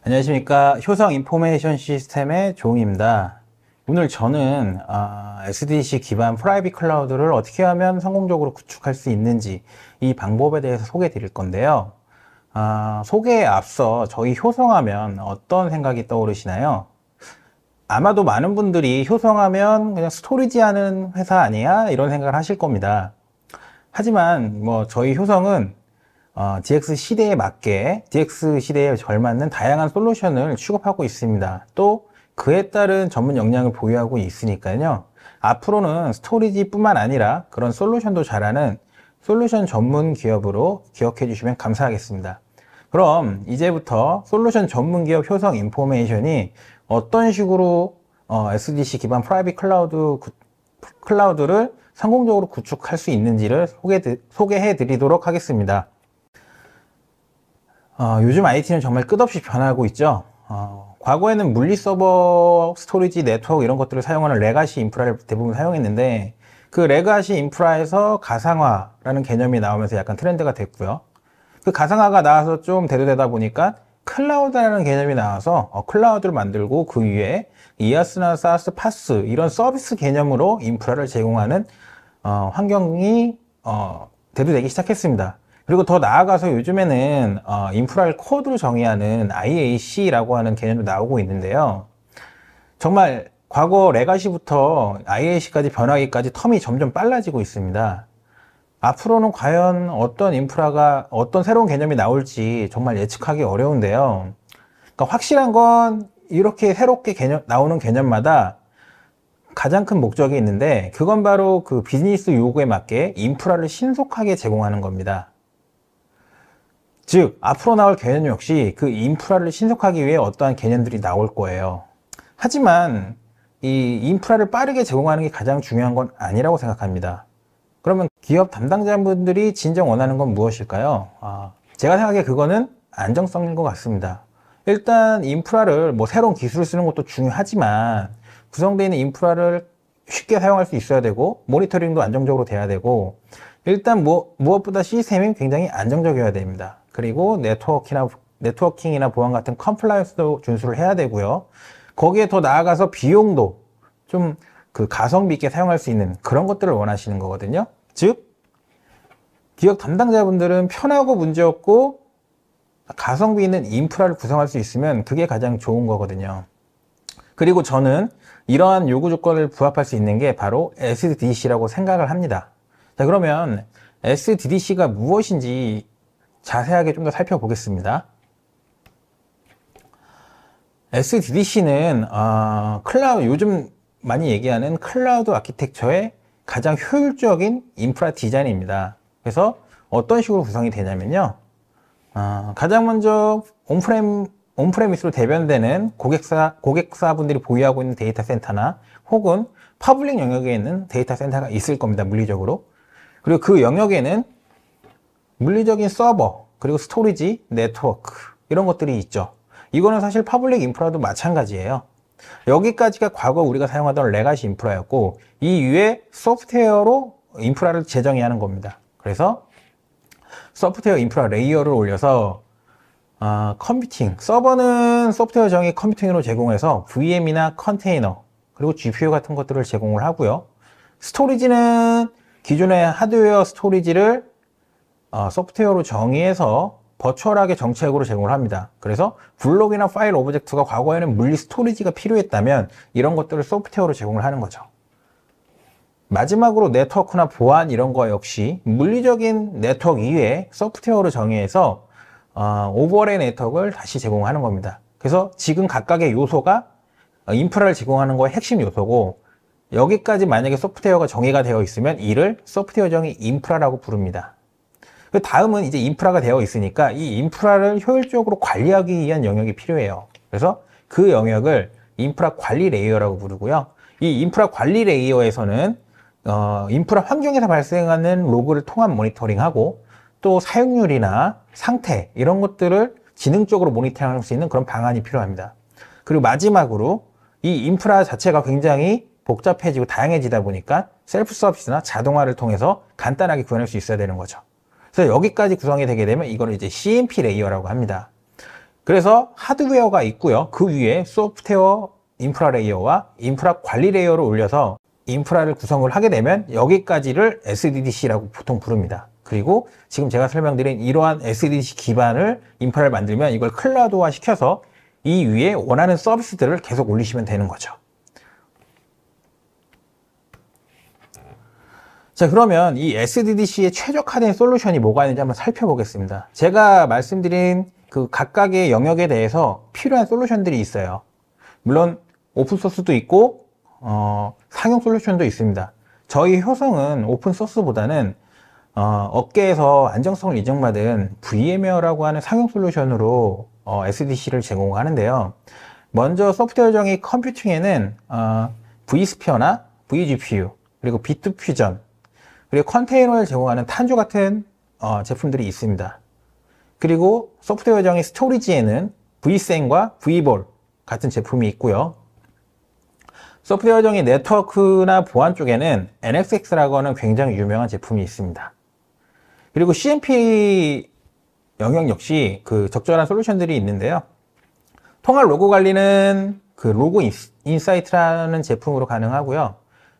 안녕하십니까. 효성 인포메이션 시스템의 종입니다. 오늘 저는 SDC 기반 프라이빗 클라우드를 어떻게 하면 성공적으로 구축할 수 있는지 이 방법에 대해서 소개해 드릴 건데요. 소개에 앞서 저희 효성하면 어떤 생각이 떠오르시나요? 아마도 많은 분들이 효성하면 그냥 스토리지 하는 회사 아니야? 이런 생각을 하실 겁니다. 하지만 저희 효성은 DX 시대에 맞게 DX 시대에 걸맞는 다양한 솔루션을 취급하고 있습니다. 또 그에 따른 전문 역량을 보유하고 있으니까요. 앞으로는 스토리지 뿐만 아니라 그런 솔루션도 잘하는 솔루션 전문 기업으로 기억해 주시면 감사하겠습니다. 그럼 이제부터 솔루션 전문 기업 효성 인포메이션이 어떤 식으로 SDC 기반 프라이빗 클라우드를 성공적으로 구축할 수 있는지를 소개해 드리도록 하겠습니다. 요즘 IT는 정말 끝없이 변하고 있죠. 과거에는 물리 서버, 스토리지, 네트워크 이런 것들을 사용하는 레가시 인프라를 대부분 사용했는데 그 레가시 인프라에서 가상화라는 개념이 나오면서 약간 트렌드가 됐고요. 그 가상화가 나와서 좀 대두되다 보니까 클라우드라는 개념이 나와서 클라우드를 만들고 그 위에 이아스나 사스, 파스 이런 서비스 개념으로 인프라를 제공하는 환경이 대두되기 시작했습니다. 그리고 더 나아가서 요즘에는 인프라를 코드로 정의하는 IAC라고 하는 개념도 나오고 있는데요. 정말 과거 레가시부터 IAC까지 변하기까지 텀이 점점 빨라지고 있습니다. 앞으로는 과연 어떤 인프라가 어떤 새로운 개념이 나올지 정말 예측하기 어려운데요. 그러니까 확실한 건 이렇게 새롭게 나오는 개념마다 가장 큰 목적이 있는데 그건 바로 그 비즈니스 요구에 맞게 인프라를 신속하게 제공하는 겁니다. 즉 앞으로 나올 개념 역시 그 인프라를 신속하기 위해 어떠한 개념들이 나올 거예요. 하지만 이 인프라를 빠르게 제공하는 게 가장 중요한 건 아니라고 생각합니다. 그러면 기업 담당자분들이 진정 원하는 건 무엇일까요? 제가 생각에 그거는 안정성인 것 같습니다. 일단 인프라를 새로운 기술을 쓰는 것도 중요하지만 구성되어 있는 인프라를 쉽게 사용할 수 있어야 되고 모니터링도 안정적으로 돼야 되고 일단 무엇보다 시스템이 굉장히 안정적이어야 됩니다. 그리고 네트워킹이나 보안 같은 컴플라이언스도 준수를 해야 되고요. 거기에 더 나아가서 비용도 좀 가성비 있게 사용할 수 있는 그런 것들을 원하시는 거거든요. 즉 기업 담당자분들은 편하고 문제없고 가성비 있는 인프라를 구성할 수 있으면 그게 가장 좋은 거거든요. 그리고 저는 이러한 요구 조건을 부합할 수 있는 게 바로 SDC라고 생각을 합니다. 자, 그러면 SDC가 무엇인지 자세하게 좀 더 살펴보겠습니다. SDDC는 요즘 많이 얘기하는 클라우드 아키텍처의 가장 효율적인 인프라 디자인입니다. 그래서 어떤 식으로 구성이 되냐면요. 가장 먼저 온프레미스로 대변되는 고객사분들이 보유하고 있는 데이터 센터나 혹은 퍼블릭 영역에 있는 데이터 센터가 있을 겁니다. 물리적으로. 그리고 그 영역에는 물리적인 서버, 그리고 스토리지, 네트워크 이런 것들이 있죠. 이거는 사실 퍼블릭 인프라도 마찬가지예요. 여기까지가 과거 우리가 사용하던 레가시 인프라였고 이 위에 소프트웨어로 인프라를 재정의하는 겁니다. 그래서 소프트웨어 인프라 레이어를 올려서 컴퓨팅, 서버는 소프트웨어 정의 컴퓨팅으로 제공해서 VM이나 컨테이너 그리고 GPU 같은 것들을 제공을 하고요. 스토리지는 기존의 하드웨어 스토리지를 소프트웨어로 정의해서 버추얼하게 정책으로 제공을 합니다. 그래서 블록이나 파일 오브젝트가 과거에는 물리 스토리지가 필요했다면 이런 것들을 소프트웨어로 제공을 하는 거죠. 마지막으로 네트워크나 보안 이런 거 역시 물리적인 네트워크 이외에 소프트웨어로 정의해서 오버레이 네트워크를 다시 제공하는 겁니다. 그래서 지금 각각의 요소가 인프라를 제공하는 거의 핵심 요소고 여기까지 만약에 소프트웨어가 정의가 되어 있으면 이를 소프트웨어 정의 인프라라고 부릅니다. 그 다음은 이제 인프라가 되어 있으니까 이 인프라를 효율적으로 관리하기 위한 영역이 필요해요. 그래서 그 영역을 인프라 관리 레이어라고 부르고요. 이 인프라 관리 레이어에서는 인프라 환경에서 발생하는 로그를 통한 모니터링하고 또 사용률이나 상태 이런 것들을 지능적으로 모니터링할 수 있는 그런 방안이 필요합니다. 그리고 마지막으로 이 인프라 자체가 굉장히 복잡해지고 다양해지다 보니까 셀프 서비스나 자동화를 통해서 간단하게 구현할 수 있어야 되는 거죠. 그래서 여기까지 구성이 되게 되면 이걸 이제 CMP 레이어라고 합니다. 그래서 하드웨어가 있고요. 그 위에 소프트웨어 인프라 레이어와 인프라 관리 레이어를 올려서 인프라를 구성을 하게 되면 여기까지를 SDDC라고 보통 부릅니다. 그리고 지금 제가 설명드린 이러한 SDDC 기반을 인프라를 만들면 이걸 클라우드화 시켜서 이 위에 원하는 서비스들을 계속 올리시면 되는 거죠. 자, 그러면 이 SDDC의 최적화된 솔루션이 뭐가 있는지 한번 살펴보겠습니다. 제가 말씀드린 그 각각의 영역에 대해서 필요한 솔루션들이 있어요. 물론 오픈소스도 있고 상용 솔루션도 있습니다. 저희 효성은 오픈소스보다는 업계에서 안정성을 인정받은 VMware라고 하는 상용 솔루션으로 SDDC를 제공하는데요. 먼저 소프트웨어 정의 컴퓨팅에는 vSphere나 vGPU, 그리고 비트퓨전, 그리고 컨테이너를 제공하는 탄조 같은 제품들이 있습니다. 그리고 소프트웨어 정의 스토리지에는 vSAN과 vBall 같은 제품이 있고요. 소프트웨어 정의 네트워크나 보안 쪽에는 NSX라고 하는 굉장히 유명한 제품이 있습니다. 그리고 CMP 영역 역시 그 적절한 솔루션들이 있는데요. 통합 로고 관리는 그 로고 인사이트라는 제품으로 가능하고요.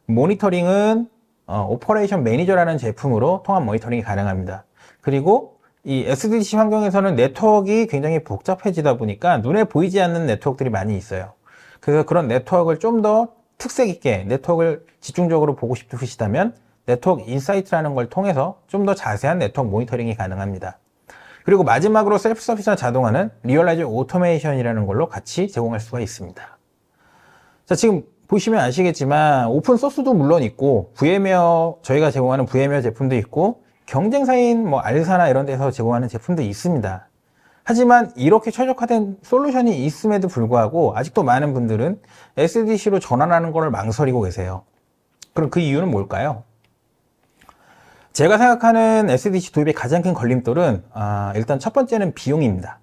모니터링은 오퍼레이션 매니저라는 제품으로 통합 모니터링이 가능합니다. 그리고 이 SDDC 환경에서는 네트워크가 굉장히 복잡해지다 보니까 눈에 보이지 않는 네트워크들이 많이 있어요. 그래서 그런 네트워크를 좀 더 특색 있게 네트워크를 집중적으로 보고 싶으시다면 네트워크 인사이트라는 걸 통해서 좀 더 자세한 네트워크 모니터링이 가능합니다. 그리고 마지막으로 셀프 서비스나 자동화는 리얼라이즈 오토메이션이라는 걸로 같이 제공할 수가 있습니다. 자, 지금 보시면 아시겠지만 오픈 소스도 물론 있고 VMware, 저희가 제공하는 VMware 제품도 있고 경쟁사인 뭐 알사나 이런 데서 제공하는 제품도 있습니다. 하지만 이렇게 최적화된 솔루션이 있음에도 불구하고 아직도 많은 분들은 SDDC로 전환하는 걸 망설이고 계세요. 그럼 그 이유는 뭘까요? 제가 생각하는 SDDC 도입의 가장 큰 걸림돌은 일단 첫 번째는 비용입니다.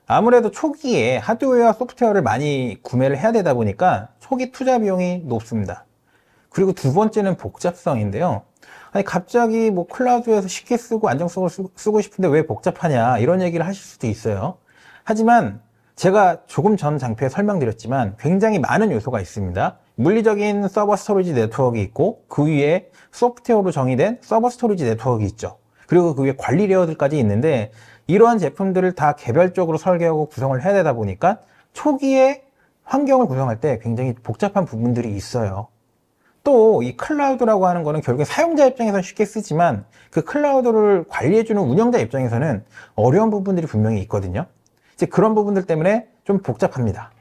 아무래도 초기에 하드웨어와 소프트웨어를 많이 구매를 해야 되다 보니까 초기 투자 비용이 높습니다. 그리고 두 번째는 복잡성인데요. 아니 갑자기 뭐 클라우드에서 쉽게 쓰고 안정성을 쓰고 싶은데 왜 복잡하냐 이런 얘기를 하실 수도 있어요. 하지만 제가 조금 전 장표에 설명드렸지만 굉장히 많은 요소가 있습니다. 물리적인 서버 스토리지 네트워크가 있고 그 위에 소프트웨어로 정의된 서버 스토리지 네트워크가 있죠. 그리고 그 위에 관리 레이어들까지 있는데 이러한 제품들을 다 개별적으로 설계하고 구성을 해야 되다 보니까 초기에 환경을 구성할 때 굉장히 복잡한 부분들이 있어요. 또 이 클라우드라고 하는 거는 결국에 사용자 입장에서 쉽게 쓰지만 그 클라우드를 관리해주는 운영자 입장에서는 어려운 부분들이 분명히 있거든요. 이제 그런 부분들 때문에 좀 복잡합니다.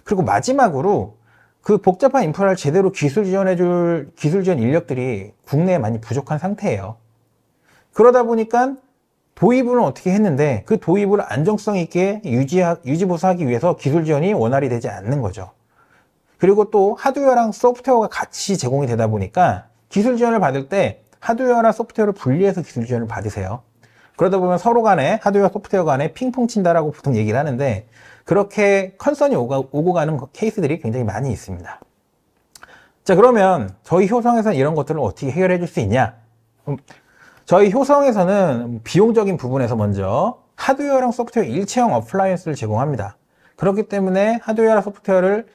그리고 마지막으로 그 복잡한 인프라를 제대로 기술 지원해줄 기술 지원 인력들이 국내에 많이 부족한 상태예요. 그러다 보니까 도입을 어떻게 했는데 그 도입을 안정성 있게 유지보수하기 위해서 기술 지원이 원활히 되지 않는 거죠. 그리고 또 하드웨어랑 소프트웨어가 같이 제공이 되다 보니까 기술 지원을 받을 때 하드웨어랑 소프트웨어를 분리해서 기술 지원을 받으세요. 그러다 보면 서로 간에 하드웨어 소프트웨어 간에 핑퐁 친다라고 보통 얘기를 하는데 그렇게 컨선이 오고 가는 케이스들이 굉장히 많이 있습니다. 자, 그러면 저희 효성에서는 이런 것들을 어떻게 해결해 줄 수 있냐? 저희 효성에서는 비용적인 부분에서 먼저 하드웨어랑 소프트웨어 일체형 어플라이언스를 제공합니다. 그렇기 때문에 하드웨어랑 소프트웨어를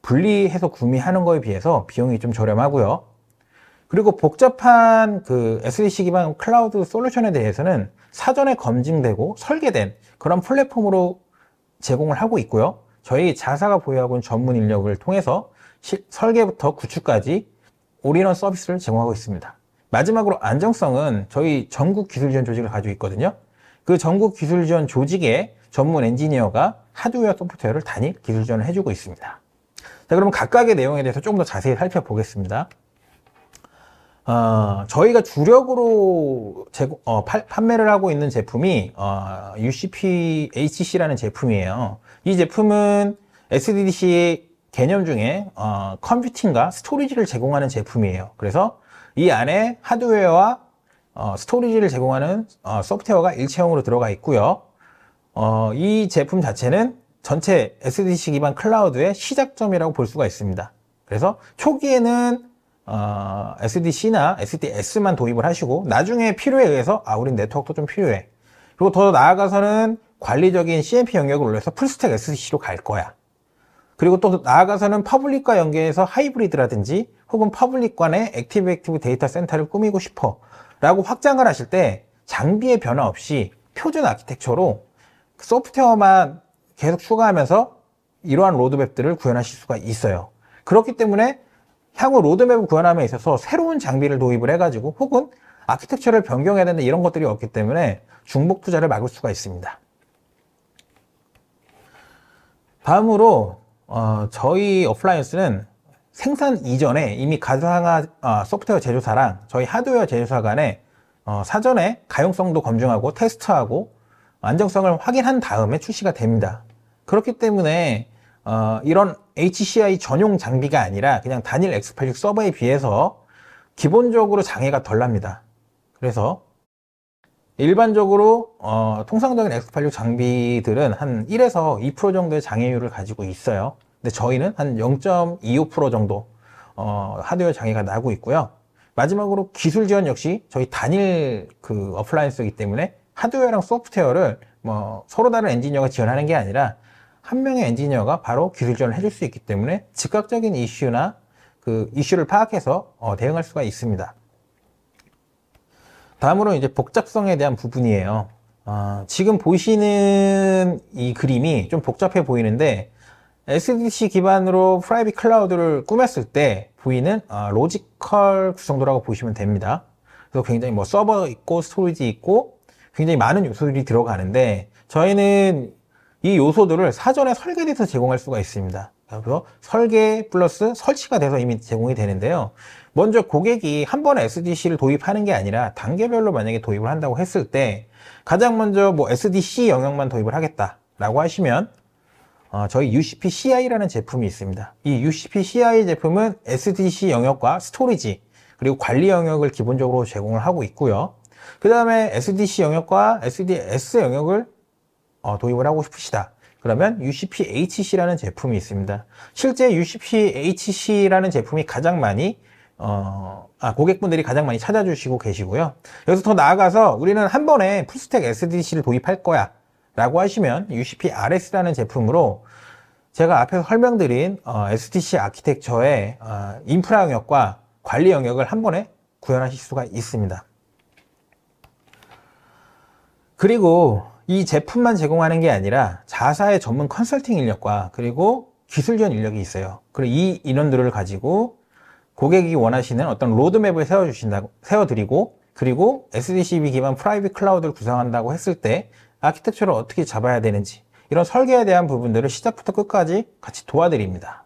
분리해서 구매하는 거에 비해서 비용이 좀 저렴하고요. 그리고 복잡한 그 SDDC 기반 클라우드 솔루션에 대해서는 사전에 검증되고 설계된 그런 플랫폼으로 제공을 하고 있고요. 저희 자사가 보유하고 있는 전문 인력을 통해서 설계부터 구축까지 올인원 서비스를 제공하고 있습니다. 마지막으로 안정성은 저희 전국 기술 지원 조직을 가지고 있거든요. 그 전국 기술 지원 조직의 전문 엔지니어가 하드웨어 소프트웨어를 단일 기술 지원을 해주고 있습니다. 자, 그러면 각각의 내용에 대해서 조금 더 자세히 살펴보겠습니다. 저희가 주력으로 판매를 하고 있는 제품이 UCP HC라는 제품이에요. 이 제품은 SDDC 개념 중에 컴퓨팅과 스토리지를 제공하는 제품이에요. 그래서 이 안에 하드웨어와 스토리지를 제공하는 소프트웨어가 일체형으로 들어가 있고요. 이 제품 자체는 전체 SDDC 기반 클라우드의 시작점이라고 볼 수가 있습니다. 그래서 초기에는 SDC나 SDS만 도입을 하시고 나중에 필요에 의해서 우린 네트워크도 좀 필요해. 그리고 더 나아가서는 관리적인 CMP 영역을 올려서 풀스택 SDC로 갈 거야. 그리고 또 나아가서는 퍼블릭과 연계해서 하이브리드라든지 혹은 퍼블릭 간의 액티브 데이터 센터를 꾸미고 싶어 라고 확장을 하실 때 장비의 변화 없이 표준 아키텍처로 소프트웨어만 계속 추가하면서 이러한 로드맵들을 구현하실 수가 있어요. 그렇기 때문에 향후 로드맵을 구현함에 있어서 새로운 장비를 도입을 해가지고 혹은 아키텍처를 변경해야 된다 이런 것들이 없기 때문에 중복 투자를 막을 수가 있습니다. 다음으로 저희 어플라이언스는 생산 이전에 이미 가상화 소프트웨어 제조사랑 저희 하드웨어 제조사 간에 사전에 가용성도 검증하고 테스트하고 안정성을 확인한 다음에 출시가 됩니다. 그렇기 때문에 이런 HCI 전용 장비가 아니라 그냥 단일 X86 서버에 비해서 기본적으로 장애가 덜 납니다. 그래서 일반적으로 통상적인 X86 장비들은 한 1에서 2% 정도의 장애율을 가지고 있어요. 근데 저희는 한 0.25% 정도 하드웨어 장애가 나고 있고요. 마지막으로 기술 지원 역시 저희 단일 어플라이언스이기 때문에 하드웨어랑 소프트웨어를 서로 다른 엔지니어가 지원하는 게 아니라 한 명의 엔지니어가 바로 기술 지원을 해줄 수 있기 때문에 즉각적인 이슈나 이슈를 파악해서 대응할 수가 있습니다. 다음으로 이제 복잡성에 대한 부분이에요. 지금 보시는 이 그림이 좀 복잡해 보이는데 SDC 기반으로 프라이빗 클라우드를 꾸몄을 때 보이는 로지컬 구성도라고 보시면 됩니다. 그래서 굉장히 서버 있고 스토리지 있고 굉장히 많은 요소들이 들어가는데 저희는 이 요소들을 사전에 설계돼서 제공할 수가 있습니다. 그래서 설계 플러스 설치가 돼서 이미 제공이 되는데요. 먼저 고객이 한 번에 SDC를 도입하는 게 아니라 단계별로 만약에 도입을 한다고 했을 때 가장 먼저 SDC 영역만 도입을 하겠다라고 하시면 저희 UCP-CI라는 제품이 있습니다. 이 UCP-CI 제품은 SDC 영역과 스토리지 그리고 관리 영역을 기본적으로 제공을 하고 있고요. 그 다음에 SDC 영역과 SDS 영역을 도입을 하고 싶으시다. 그러면 UCP-HC라는 제품이 있습니다. 실제 UCP-HC라는 제품이 가장 많이 고객분들이 가장 많이 찾아주시고 계시고요. 여기서 더 나아가서 우리는 한 번에 풀스택 SDC를 도입할 거야 라고 하시면 UCP-RS라는 제품으로 제가 앞에서 설명드린 SDC 아키텍처의 인프라 영역과 관리 영역을 한 번에 구현하실 수가 있습니다. 그리고 이 제품만 제공하는 게 아니라 자사의 전문 컨설팅 인력과 그리고 기술 지원 인력이 있어요. 그리고 이 인원들을 가지고 고객이 원하시는 어떤 로드맵을 세워드리고 그리고 SDCB 기반 프라이빗 클라우드를 구성한다고 했을 때 아키텍처를 어떻게 잡아야 되는지 이런 설계에 대한 부분들을 시작부터 끝까지 같이 도와드립니다.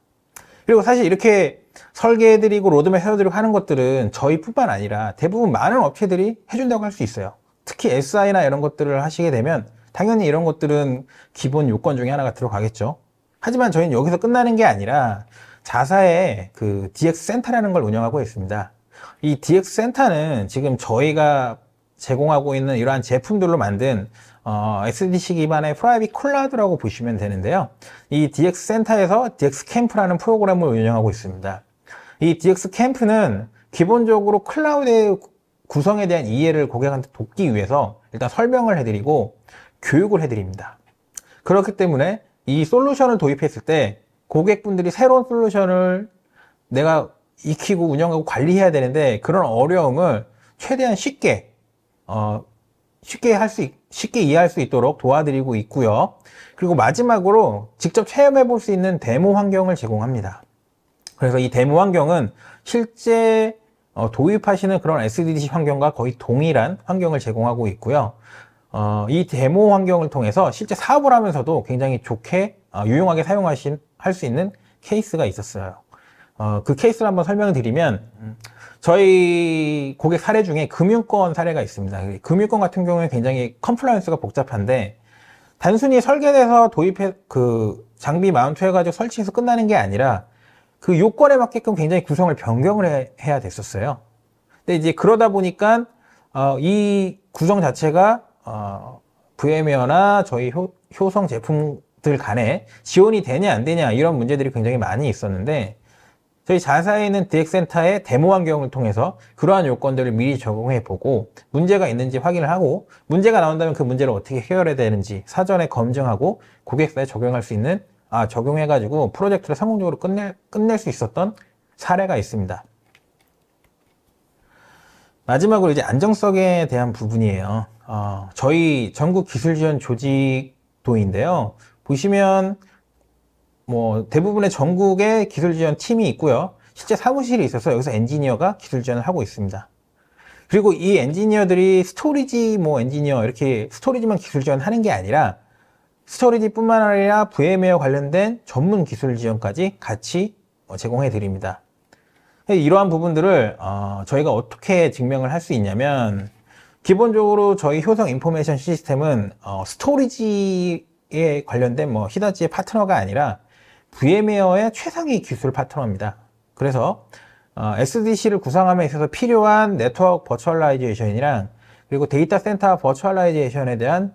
그리고 사실 이렇게 설계해드리고 로드맵 세워드리고 하는 것들은 저희뿐만 아니라 대부분 많은 업체들이 해준다고 할 수 있어요. 특히 SI나 이런 것들을 하시게 되면 당연히 이런 것들은 기본 요건 중에 하나가 들어가겠죠. 하지만 저희는 여기서 끝나는 게 아니라 자사의 DX 센터라는 걸 운영하고 있습니다. 이 DX 센터는 지금 저희가 제공하고 있는 이러한 제품들로 만든 SDC 기반의 프라이빗 클라우드라고 보시면 되는데요. 이 DX 센터에서 DX 캠프라는 프로그램을 운영하고 있습니다. 이 DX 캠프는 기본적으로 클라우드의 구성에 대한 이해를 고객한테 돕기 위해서 일단 설명을 해드리고 교육을 해드립니다. 그렇기 때문에 이 솔루션을 도입했을 때 고객분들이 새로운 솔루션을 내가 익히고 운영하고 관리해야 되는데 그런 어려움을 최대한 쉽게 이해할 수 있도록 도와드리고 있고요. 그리고 마지막으로 직접 체험해 볼 수 있는 데모 환경을 제공합니다. 그래서 이 데모 환경은 실제 도입하시는 그런 SDDC 환경과 거의 동일한 환경을 제공하고 있고요. 이 데모 환경을 통해서 실제 사업을 하면서도 굉장히 좋게 유용하게 할 수 있는 케이스가 있었어요. 그 케이스를 한번 설명을 드리면 저희 고객 사례 중에 금융권 사례가 있습니다. 금융권 같은 경우에 굉장히 컴플라이언스가 복잡한데 단순히 설계돼서 장비 마운트 해가지고 설치해서 끝나는 게 아니라 그 요건에 맞게끔 굉장히 구성을 변경을 해야 됐었어요. 근데 이제 그러다 보니까 이 구성 자체가 VM웨어나 저희 효성 제품들 간에 지원이 되냐 안 되냐 이런 문제들이 굉장히 많이 있었는데 저희 자사에 있는 DX센터의 데모 환경을 통해서 그러한 요건들을 미리 적용해 보고 문제가 있는지 확인을 하고 문제가 나온다면 그 문제를 어떻게 해결해야 되는지 사전에 검증하고 고객사에 적용할 수 있는 적용해가지고 프로젝트를 성공적으로 끝낼 수 있었던 사례가 있습니다. 마지막으로 이제 안정성에 대한 부분이에요. 저희 전국 기술지원 조직도인데요. 보시면 뭐 대부분의 전국의 기술지원 팀이 있고요. 실제 사무실이 있어서 여기서 엔지니어가 기술지원을 하고 있습니다. 그리고 이 엔지니어들이 스토리지 엔지니어 이렇게 스토리지만 기술지원 하는 게 아니라 스토리지뿐만 아니라 VM웨어 관련된 전문 기술지원까지 같이 제공해 드립니다. 이러한 부분들을 저희가 어떻게 증명을 할 수 있냐면 기본적으로 저희 효성 인포메이션 시스템은 스토리지에 관련된 히다치의 파트너가 아니라 VM웨어의 최상위 기술 파트너입니다. 그래서 SDC를 구성함에 있어서 필요한 네트워크 버추얼라이제이션이랑 그리고 데이터 센터 버추얼라이제이션에 대한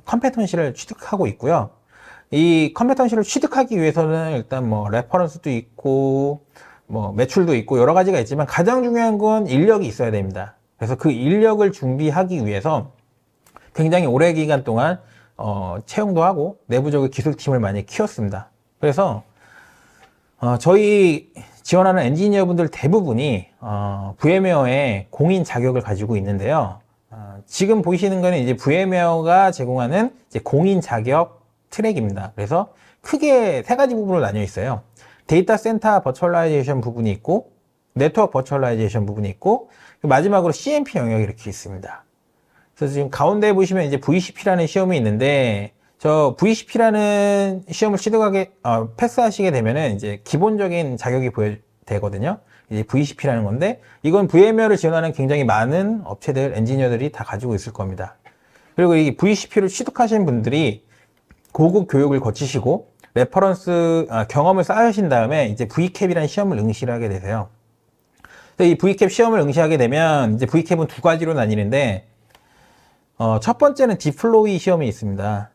컴peten시를 취득하고 있고요. 이 컴peten시를 취득하기 위해서는 일단 레퍼런스도 있고 매출도 있고 여러 가지가 있지만 가장 중요한 건 인력이 있어야 됩니다. 그래서 그 인력을 준비하기 위해서 굉장히 오래 기간 동안 채용도 하고 내부적으로 기술팀을 많이 키웠습니다. 그래서 저희 지원하는 엔지니어분들 대부분이 VM웨어의 공인 자격을 가지고 있는데요. 지금 보이시는 거는 이제 VM웨어가 제공하는 이제 공인 자격 트랙입니다. 그래서 크게 세 가지 부분으로 나뉘어 있어요. 데이터 센터 버추얼라이제이션 부분이 있고 네트워크 버추얼라이제이션 부분이 있고 마지막으로 CMP 영역이 이렇게 있습니다. 그래서 지금 가운데 보시면 이제 VCP라는 시험이 있는데 저 VCP라는 시험을 패스하시게 되면은 이제 기본적인 자격이 되거든요. 이제 VCP라는 건데 이건 VM웨어를 지원하는 굉장히 많은 업체들, 엔지니어들이 다 가지고 있을 겁니다. 그리고 이 VCP를 취득하신 분들이 고급 교육을 거치시고 레퍼런스 경험을 쌓으신 다음에 이제 VCAP이라는 시험을 응시를 하게 되세요. 이 VCAP 시험을 응시하게 되면 이제 VCAP은 두 가지로 나뉘는데 첫 번째는 디플로이 시험이 있습니다.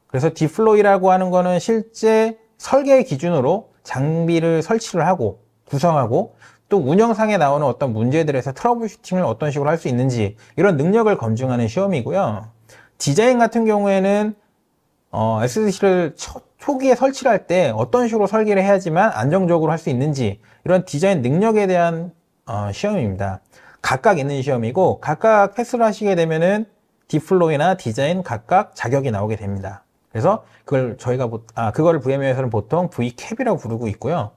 그래서 디플로이라고 하는 거는 실제 설계 기준으로 장비를 설치를 하고 구성하고 또 운영상에 나오는 어떤 문제들에서 트러블 슈팅을 어떤 식으로 할 수 있는지 이런 능력을 검증하는 시험이고요. 디자인 같은 경우에는 SDC를 초기에 설치를 할 때 어떤 식으로 설계를 해야지만 안정적으로 할 수 있는지 이런 디자인 능력에 대한 시험입니다. 각각 있는 시험이고 각각 패스를 하시게 되면은 디플로이나 디자인 각각 자격이 나오게 됩니다. 그래서 그거를 VM웨어에서는 보통 VCAP이라고 부르고 있고요.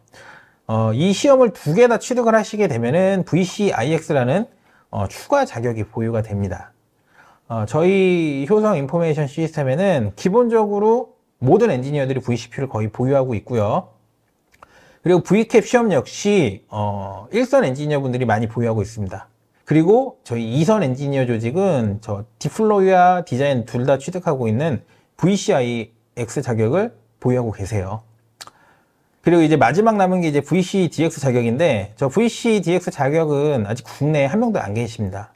이 시험을 두 개 다 취득을 하시게 되면은 VCIX라는 추가 자격이 보유가 됩니다. 저희 효성 인포메이션 시스템에는 기본적으로 모든 엔지니어들이 VCP를 거의 보유하고 있고요. 그리고 VCAP 시험 역시 1선 엔지니어 분들이 많이 보유하고 있습니다. 그리고 저희 2선 엔지니어 조직은 디플로이와 디자인 둘 다 취득하고 있는 VCIX 자격을 보유하고 계세요. 그리고 이제 마지막 남은 게 이제 VCDX 자격인데 저 VCDX 자격은 아직 국내에 한 명도 안 계십니다.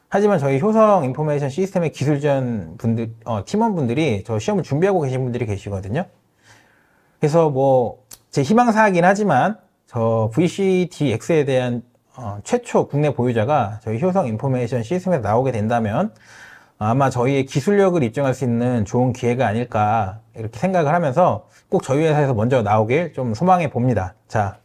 하지만 저희 효성 인포메이션 시스템의 기술지원 분들, 팀원분들이 저 시험을 준비하고 계신 분들이 계시거든요. 그래서 제 희망사항이긴 하지만 저 VCDX에 대한 최초 국내 보유자가 저희 효성 인포메이션 시스템에서 나오게 된다면 아마 저희의 기술력을 입증할 수 있는 좋은 기회가 아닐까 이렇게 생각을 하면서 꼭 저희 회사에서 먼저 나오길 좀 소망해 봅니다. 자,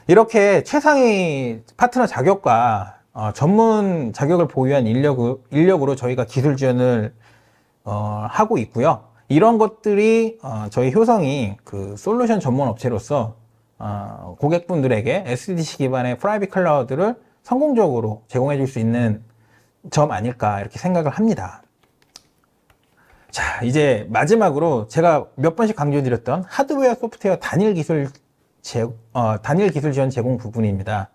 이렇게 최상위 파트너 자격과 전문 자격을 보유한 인력으로 저희가 기술 지원을 하고 있고요. 이런 것들이 저희 효성이 그 솔루션 전문 업체로서 고객분들에게 SDC 기반의 프라이빗 클라우드를 성공적으로 제공해 줄 수 있는 점 아닐까 이렇게 생각을 합니다. 자, 이제 마지막으로 제가 몇 번씩 강조드렸던 하드웨어 소프트웨어 단일 기술 지원 제공 부분입니다.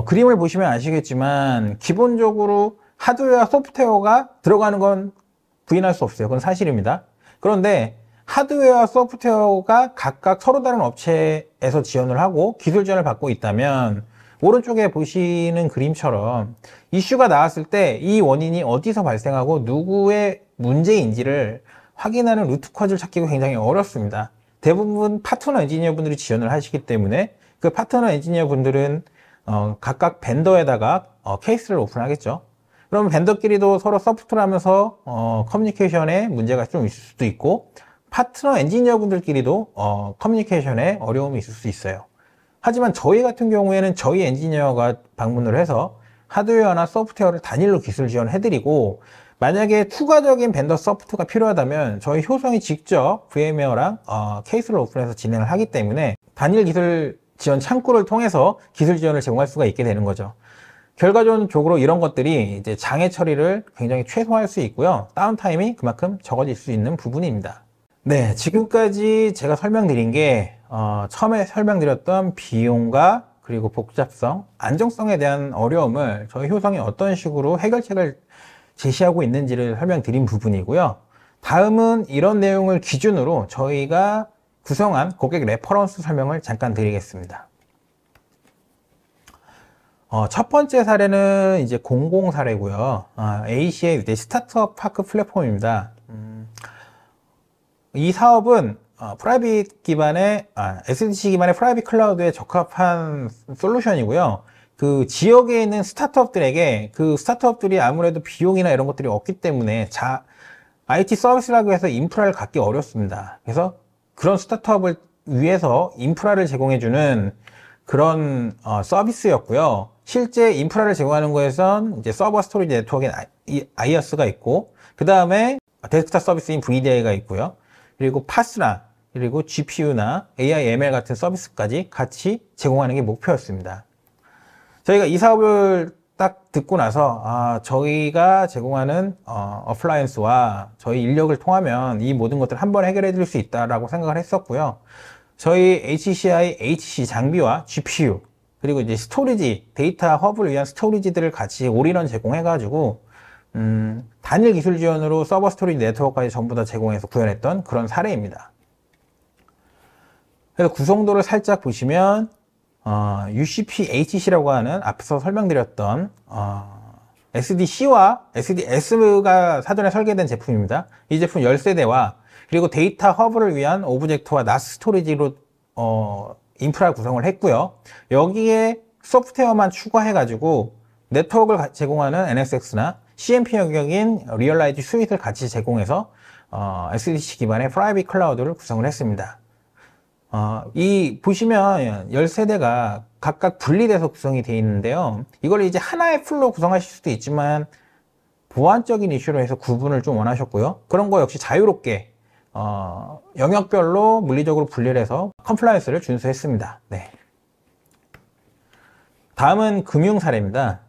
그림을 보시면 아시겠지만 기본적으로 하드웨어 소프트웨어가 들어가는 건 부인할 수 없어요. 그건 사실입니다. 그런데 하드웨어 소프트웨어가 각각 서로 다른 업체에서 지원을 하고 기술 지원을 받고 있다면 오른쪽에 보시는 그림처럼 이슈가 나왔을 때 이 원인이 어디서 발생하고 누구의 문제인지를 확인하는 루트 코즈를 찾기가 굉장히 어렵습니다. 대부분 파트너 엔지니어 분들이 지원을 하시기 때문에 그 파트너 엔지니어 분들은 각각 벤더에다가 케이스를 오픈하겠죠. 그러면 벤더끼리도 서로 서포트를 하면서 커뮤니케이션에 문제가 좀 있을 수도 있고, 파트너 엔지니어 분들끼리도 커뮤니케이션에 어려움이 있을 수 있어요. 하지만 저희 같은 경우에는 저희 엔지니어가 방문을 해서 하드웨어나 소프트웨어를 단일로 기술 지원을 해드리고, 만약에 추가적인 벤더 서포트가 필요하다면 저희 효성이 직접 VM웨어랑 케이스를 오픈해서 진행을 하기 때문에 단일 기술 지원 창구를 통해서 기술 지원을 제공할 수가 있게 되는 거죠. 결과적으로 이런 것들이 이제 장애 처리를 굉장히 최소화할 수 있고요. 다운타임이 그만큼 적어질 수 있는 부분입니다. 네, 지금까지 제가 설명드린 게 처음에 설명드렸던 비용과 그리고 복잡성, 안정성에 대한 어려움을 저희 효성이 어떤 식으로 해결책을 제시하고 있는지를 설명드린 부분이고요. 다음은 이런 내용을 기준으로 저희가 구성한 고객 레퍼런스 설명을 잠깐 드리겠습니다. 첫 번째 사례는 이제 공공 사례고요. A시의 이제 스타트업 파크 플랫폼입니다. 이 사업은 프라이빗 기반의 SDC 기반의 프라이빗 클라우드에 적합한 솔루션이고요. 그 지역에 있는 스타트업들에게 그 스타트업들이 아무래도 비용이나 이런 것들이 없기 때문에 IT 서비스라고 해서 인프라를 갖기 어렵습니다. 그래서 그런 스타트업을 위해서 인프라를 제공해주는 그런 서비스였고요. 실제 인프라를 제공하는 거에선 이제 서버 스토리지 네트워크인 IaaS가 있고, 그 다음에 데스크탑 서비스인 VDI가 있고요. 그리고 파스나, 그리고 GPU나 AI, ML 같은 서비스까지 같이 제공하는 게 목표였습니다. 저희가 이 사업을 딱 듣고 나서 저희가 제공하는 어플라이언스와 저희 인력을 통하면 이 모든 것들을 한번 해결해 드릴 수 있다라고 생각을 했었고요. 저희 HCI, HC 장비와 GPU, 그리고 이제 스토리지, 데이터 허브를 위한 스토리지들을 같이 올인원 제공해가지고 단일 기술 지원으로 서버 스토리지 네트워크까지 전부 다 제공해서 구현했던 그런 사례입니다. 그래서 구성도를 살짝 보시면 UCP-HC라고 하는 앞서 설명드렸던 SDC와 SDS가 사전에 설계된 제품입니다. 이 제품 10세대와 그리고 데이터 허브를 위한 오브젝트와 나스 스토리지로 인프라 구성을 했고요. 여기에 소프트웨어만 추가해가지고 네트워크를 제공하는 NSX나 CMP 영역인 리얼라이즈 스윗을 같이 제공해서 SDC 기반의 프라이빗 클라우드를 구성을 했습니다. 보시면 10세대가 각각 분리돼서 구성이 되어 있는데요. 이걸 이제 하나의 풀로 구성하실 수도 있지만 보안적인 이슈로 해서 구분을 좀 원하셨고요. 그런 거 역시 자유롭게 영역별로 물리적으로 분리를 해서 컴플라이언스를 준수했습니다. 네. 다음은 금융 사례입니다.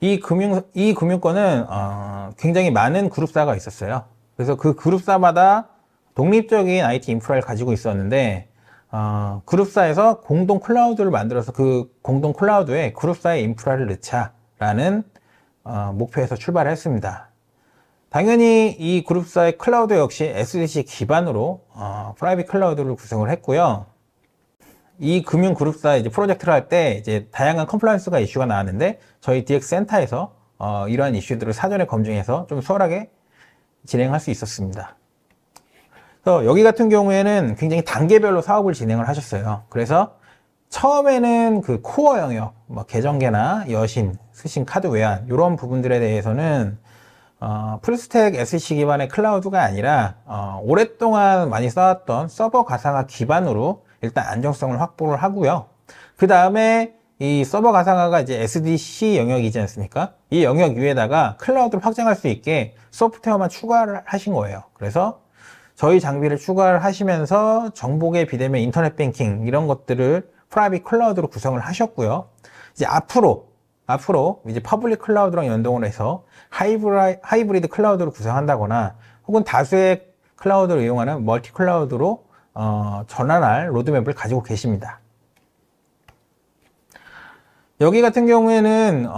이 금융권은 굉장히 많은 그룹사가 있었어요. 그래서 그 그룹사마다 독립적인 IT 인프라를 가지고 있었는데 그룹사에서 공동 클라우드를 만들어서 그 공동 클라우드에 그룹사의 인프라를 넣자라는 목표에서 출발했습니다. 당연히 이 그룹사의 클라우드 역시 SDC 기반으로 프라이빗 클라우드를 구성을 했고요. 이 금융 그룹사 이제 프로젝트를 할 때 이제 다양한 컴플라이언스가 이슈가 나왔는데 저희 DX 센터에서 이러한 이슈들을 사전에 검증해서 좀 수월하게 진행할 수 있었습니다. 그래서 여기 같은 경우에는 굉장히 단계별로 사업을 진행을 하셨어요. 그래서 처음에는 그 코어 영역, 계정계나 여신, 스신, 카드 외환 이런 부분들에 대해서는 풀스택 SC 기반의 클라우드가 아니라 오랫동안 많이 쌓았던 서버 가상화 기반으로 일단 안정성을 확보를 하고요. 그 다음에 이 서버 가상화가 이제 SDC 영역이지 않습니까? 이 영역 위에다가 클라우드를 확장할 수 있게 소프트웨어만 추가를 하신 거예요. 그래서 저희 장비를 추가를 하시면서 정보계 비대면 인터넷 뱅킹 이런 것들을 프라이빗 클라우드로 구성을 하셨고요. 이제 앞으로 이제 퍼블릭 클라우드랑 연동을 해서 하이브리드 클라우드를 구성한다거나 혹은 다수의 클라우드를 이용하는 멀티 클라우드로 전환할 로드맵을 가지고 계십니다. 여기 같은 경우에는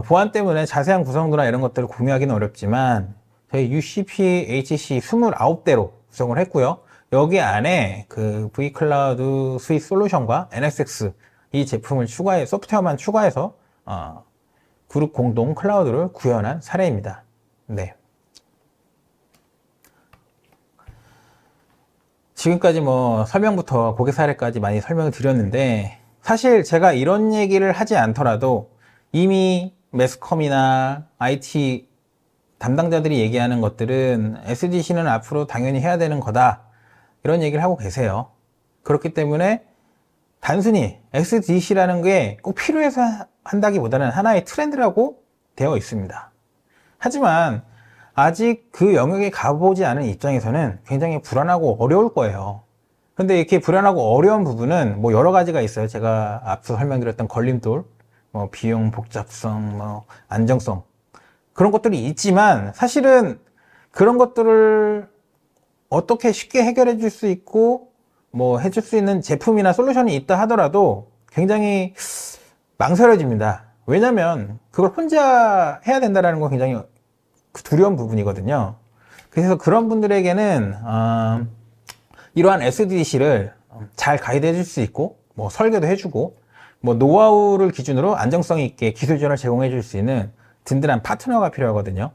보안 때문에 자세한 구성도나 이런 것들을 공유하기는 어렵지만 저희 UCP-HC 29대로 구성을 했고요. 여기 안에 그 vCloud 스윗 솔루션과 NSX 이 제품을 소프트웨어만 추가해서 그룹 공동 클라우드를 구현한 사례입니다. 네. 지금까지 뭐 설명부터 고객 사례까지 많이 설명을 드렸는데, 사실 제가 이런 얘기를 하지 않더라도 이미 매스컴이나 IT 담당자들이 얘기하는 것들은 SDC는 앞으로 당연히 해야 되는 거다, 이런 얘기를 하고 계세요. 그렇기 때문에 단순히 SDC라는 게 꼭 필요해서 한다기보다는 하나의 트렌드라고 되어 있습니다. 하지만 아직 그 영역에 가보지 않은 입장에서는 굉장히 불안하고 어려울 거예요. 근데 이렇게 불안하고 어려운 부분은 뭐 여러 가지가 있어요. 제가 앞서 설명드렸던 걸림돌, 뭐 비용 복잡성, 뭐 안정성, 그런 것들이 있지만, 사실은 그런 것들을 어떻게 쉽게 해결해 줄 수 있고 뭐 해줄 수 있는 제품이나 솔루션이 있다 하더라도 굉장히 망설여집니다. 왜냐면 그걸 혼자 해야 된다는 건 굉장히 두려운 부분이거든요. 그래서 그런 분들에게는 이러한 SDC를 잘 가이드 해줄 수 있고, 뭐 설계도 해주고, 뭐 노하우를 기준으로 안정성 있게 기술 지원을 제공해 줄 수 있는 든든한 파트너가 필요하거든요.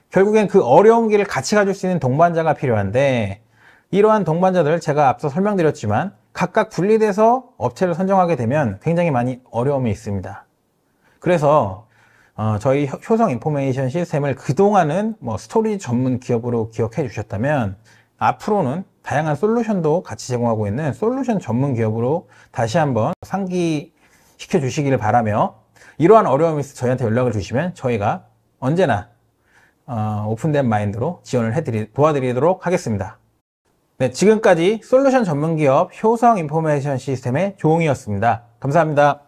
결국엔 그 어려운 길을 같이 가줄 수 있는 동반자가 필요한데, 이러한 동반자들 제가 앞서 설명드렸지만 각각 분리돼서 업체를 선정하게 되면 굉장히 많이 어려움이 있습니다. 그래서 저희 효성 인포메이션 시스템을 그동안은 뭐 스토리지 전문 기업으로 기억해 주셨다면, 앞으로는 다양한 솔루션도 같이 제공하고 있는 솔루션 전문 기업으로 다시 한번 상기시켜 주시기를 바라며, 이러한 어려움이 있어 저희한테 연락을 주시면 저희가 언제나 오픈된 마인드로 지원을 도와드리도록 하겠습니다. 네, 지금까지 솔루션 전문 기업 효성 인포메이션 시스템의 조웅이었습니다. 감사합니다.